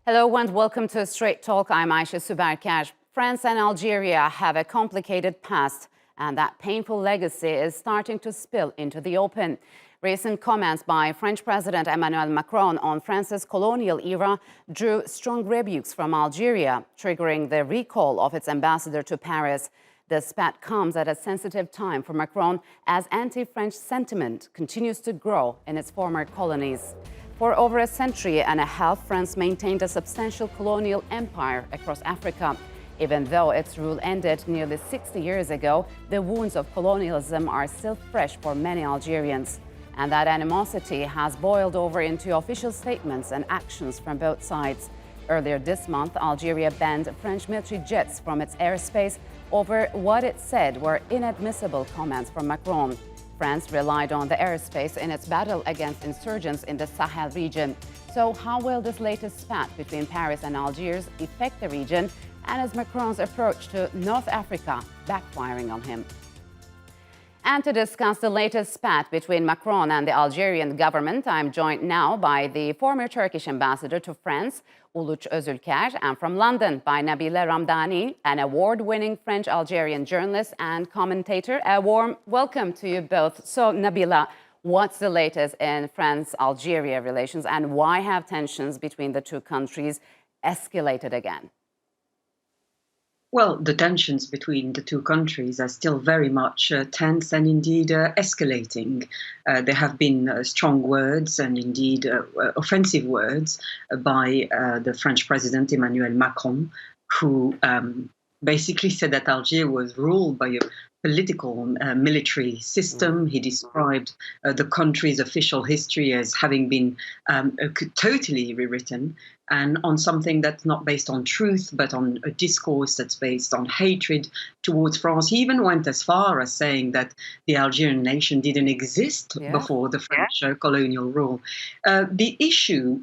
Hello and welcome to Straight Talk. I'm Aisha Subarkash. France and Algeria have a complicated past, and that painful legacy is starting to spill into the open. Recent comments by French President Emmanuel Macron on France's colonial era drew strong rebukes from Algeria, triggering the recall of its ambassador to Paris. The spat comes at a sensitive time for Macron as anti-French sentiment continues to grow in its former colonies. For over a century and a half, France maintained a substantial colonial empire across Africa. Even though its rule ended nearly 60 years ago, the wounds of colonialism are still fresh for many Algerians. And that animosity has boiled over into official statements and actions from both sides. Earlier this month, Algeria banned French military jets from its airspace over what it said were inadmissible comments from Macron. France relied on the airspace in its battle against insurgents in the Sahel region. So how will this latest spat between Paris and Algiers affect the region, and is Macron's approach to North Africa backfiring on him? And to discuss the latest spat between Macron and the Algerian government, I'm joined now by the former Turkish ambassador to France, Uluc Ozulker, and from London by Nabila Ramdani, an award-winning French-Algerian journalist and commentator. A warm welcome to you both. So, Nabila, what's the latest in France-Algeria relations, and why have tensions between the two countries escalated again? Well, the tensions between the two countries are still very much tense and indeed escalating. There have been strong words and indeed offensive words by the French President Emmanuel Macron, who basically said that Algeria was ruled by a political military system. He described the country's official history as having been totally rewritten, and on something that's not based on truth, but on a discourse that's based on hatred towards France. He even went as far as saying that the Algerian nation didn't exist before the French colonial rule. The issue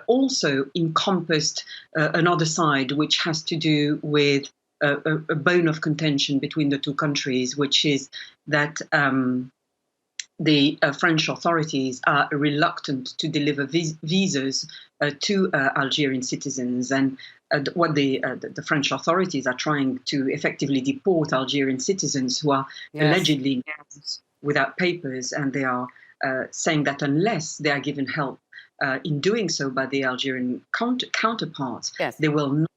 also encompassed another side, which has to do with a bone of contention between the two countries, which is that the French authorities are reluctant to deliver visas to Algerian citizens, and what the French authorities are trying to effectively deport Algerian citizens who are allegedly without papers, and they are saying that unless they are given help in doing so by the Algerian counterparts, they will not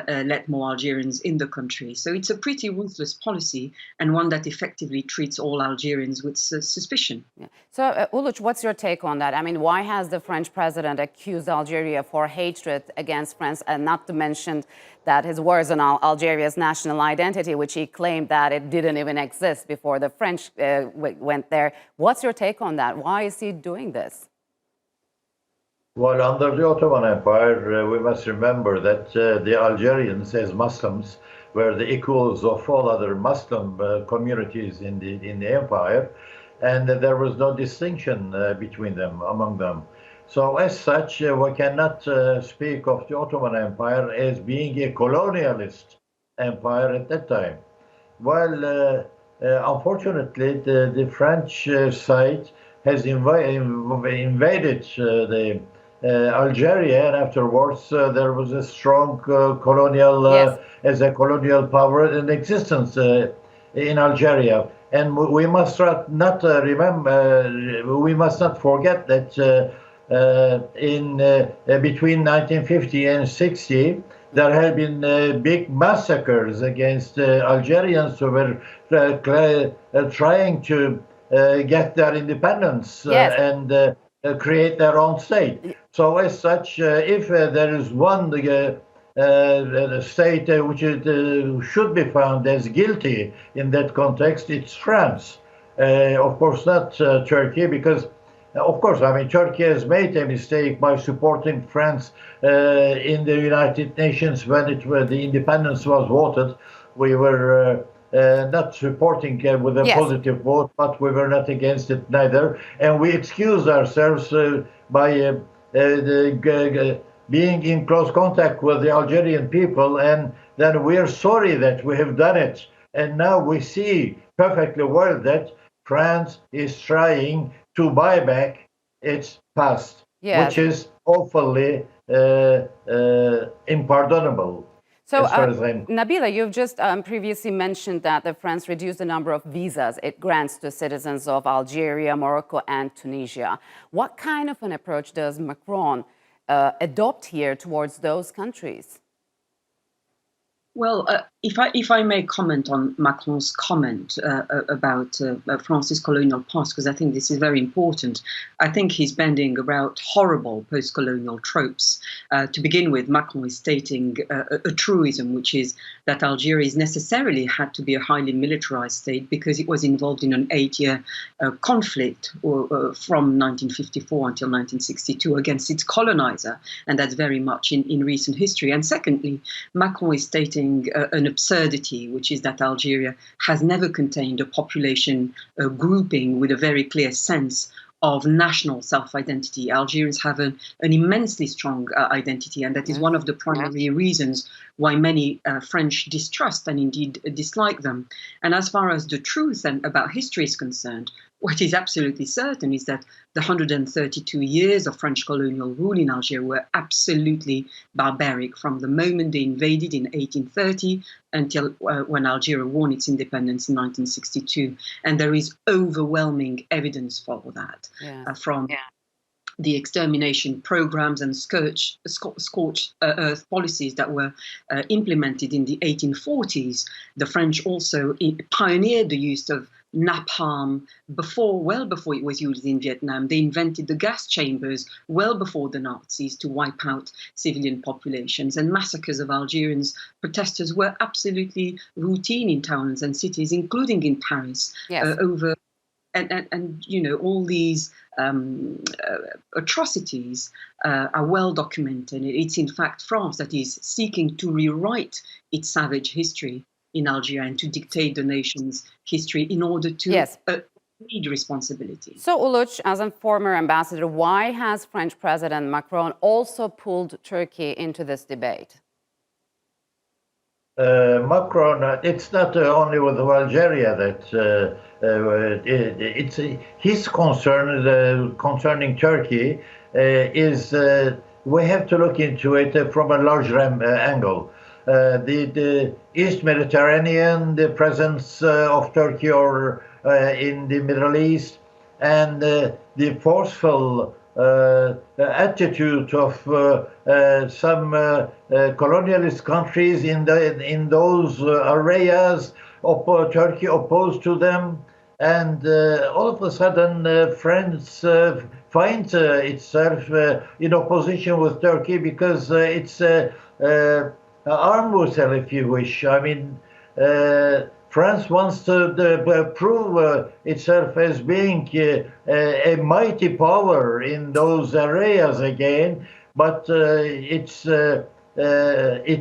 let more Algerians in the country. So it's a pretty ruthless policy, and one that effectively treats all Algerians with suspicion. So, Uluc, what's your take on that? I mean, why has the French president accused Algeria for hatred against France, and not to mention that his words on Algeria's national identity, which he claimed that it didn't even exist before the French went there? What's your take on that? Why is he doing this? Well, under the Ottoman Empire, we must remember that the Algerians, as Muslims, were the equals of all other Muslim communities in the empire, and there was no distinction between them, among them. So, as such, we cannot speak of the Ottoman Empire as being a colonialist empire at that time. Well, unfortunately, the French side has invaded the Algeria, and afterwards there was a strong colonial, as a colonial power in existence in Algeria. And we must not forget that in between 1950 and 60, there have been big massacres against Algerians who were trying to get their independence and create their own state. So as such, if there is one state which should be found as guilty in that context, it's France. Of course, not Turkey, because, of course, I mean, Turkey has made a mistake by supporting France in the United Nations when the independence was voted. We were not supporting with a positive vote, but we were not against it neither. And we excused ourselves by being in close contact with the Algerian people, and then we are sorry that we have done it. And now we see perfectly well that France is trying to buy back its past, which is awfully unpardonable, So, as far as I'm. Nabila, you've just previously mentioned that the France reduced the number of visas it grants to citizens of Algeria, Morocco, and Tunisia. What kind of an approach does Macron adopt here towards those countries? Well, if I may comment on Macron's comment about France's colonial past, because I think this is very important. I think he's bending about horrible post-colonial tropes. To begin with, Macron is stating a truism, which is that Algeria is necessarily had to be a highly militarized state because it was involved in an 8-year conflict from 1954 until 1962 against its colonizer, and that's very much in recent history. And secondly, Macron is stating an absurdity, which is that Algeria has never contained a population grouping with a very clear sense of national self-identity. Algerians have an immensely strong identity, and that is one of the primary reasons why many French distrust and indeed dislike them. And as far as the truth and about history is concerned, what is absolutely certain is that the 132 years of French colonial rule in Algeria were absolutely barbaric from the moment they invaded in 1830 until when Algeria won its independence in 1962. And there is overwhelming evidence for that from the extermination programs and scorched earth policies that were implemented in the 1840s. The French also pioneered the use of napalm well before it was used in Vietnam. They invented the gas chambers well before the Nazis to wipe out civilian populations. And massacres of Algerians protesters were absolutely routine in towns and cities, including in Paris, over. And you know, all these atrocities are well documented. It's in fact France that is seeking to rewrite its savage history in Algeria and to dictate the nation's history in order to need responsibility. So, Uluc, as a former ambassador, why has French President Macron also pulled Turkey into this debate? Macron, it's not only with Algeria that it's his concern concerning Turkey is we have to look into it from a larger angle. The East Mediterranean, the presence of Turkey or in the Middle East, and the forceful attitude of some colonialist countries in those areas, Turkey opposed to them, and all of a sudden France finds itself in opposition with Turkey because it's arm wrestle, if you wish. I mean, France wants to prove itself as being a mighty power in those areas again, but it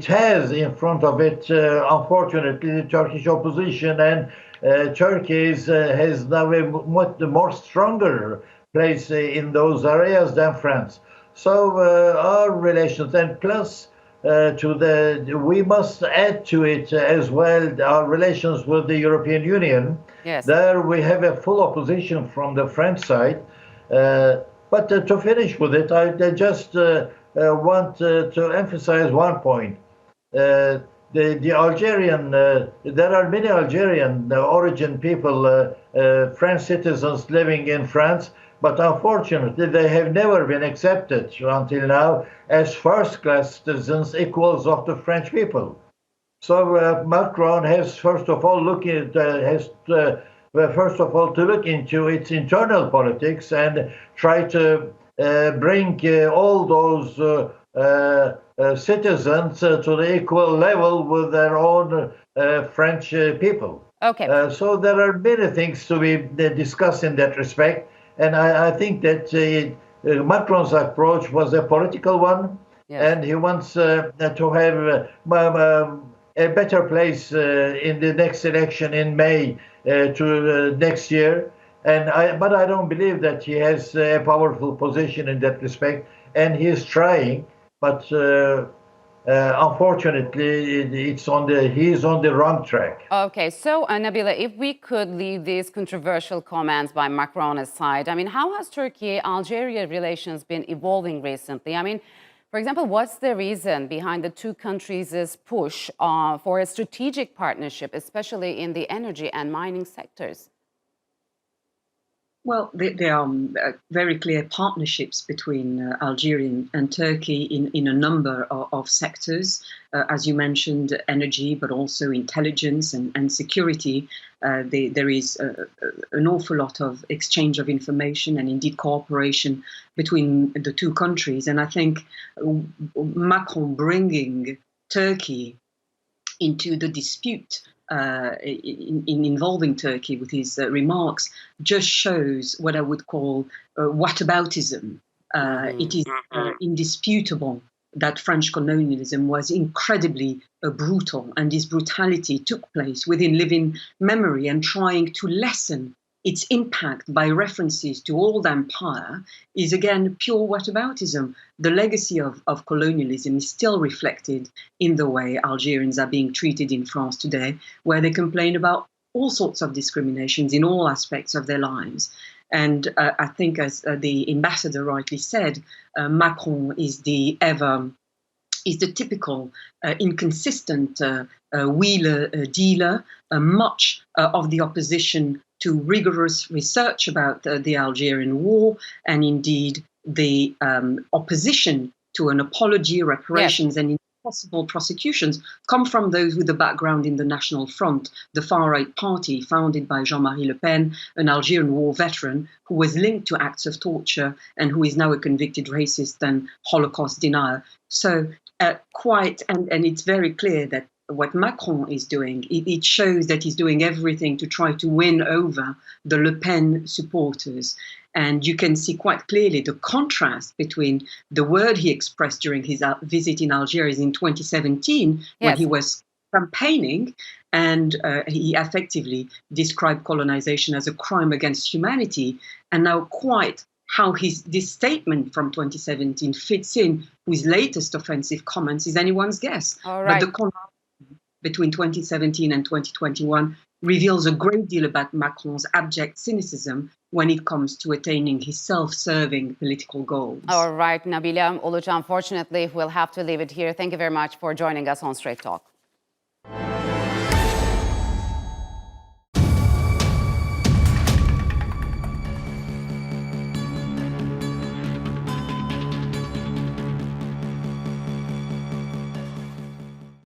has in front of it, unfortunately, the Turkish opposition, and Turkey has now a much more stronger place in those areas than France. So our relations, and plus we must add to it as well our relations with the European Union. Yes. There we have a full opposition from the French side. But to finish with it, I just want to emphasize one point. The Algerian, there are many Algerian origin people, French citizens living in France, but unfortunately they have never been accepted until now as first-class citizens, equals of the French people. So Macron has first of all to look into its internal politics and try to bring all those citizens to the equal level with their own French people. Okay. So there are many things to be discussed in that respect, and I think that Macron's approach was a political one, and he wants to have a better place in the next election in May to next year. But I don't believe that he has a powerful position in that respect, and he is trying. But Unfortunately, he's on the wrong track. Okay, so Nabila, if we could leave these controversial comments by Macron aside, I mean, how has Turkey-Algeria relations been evolving recently? I mean, for example, what's the reason behind the two countries' push for a strategic partnership, especially in the energy and mining sectors? Well, there are very clear partnerships between Algeria and Turkey in a number of sectors, as you mentioned, energy, but also intelligence and security. There is an awful lot of exchange of information and indeed cooperation between the two countries. And I think Macron bringing Turkey into the dispute in involving Turkey with his remarks just shows what I would call whataboutism. It is indisputable that French colonialism was incredibly brutal, and this brutality took place within living memory, and trying to lessen its impact by references to old empire is again pure whataboutism. The legacy of colonialism is still reflected in the way Algerians are being treated in France today, where they complain about all sorts of discriminations in all aspects of their lives. And I think, as the ambassador rightly said, Macron is the typical inconsistent wheeler dealer. Much of the opposition to rigorous research about the Algerian war, and indeed the opposition to an apology, reparations, and possible prosecutions, come from those with a background in the National Front, the far-right party founded by Jean-Marie Le Pen, an Algerian war veteran who was linked to acts of torture and who is now a convicted racist and Holocaust denier. So and it's very clear that what Macron is doing, it shows that he's doing everything to try to win over the Le Pen supporters. And you can see quite clearly the contrast between the word he expressed during his visit in Algeria in 2017, when he was campaigning, and he effectively described colonization as a crime against humanity. And now quite how this statement from 2017 fits in with his latest offensive comments is anyone's guess. All right. But the contrast between 2017 and 2021 reveals a great deal about Macron's abject cynicism when it comes to attaining his self-serving political goals. All right, Nabila, Uluc, unfortunately, we'll have to leave it here. Thank you very much for joining us on Straight Talk.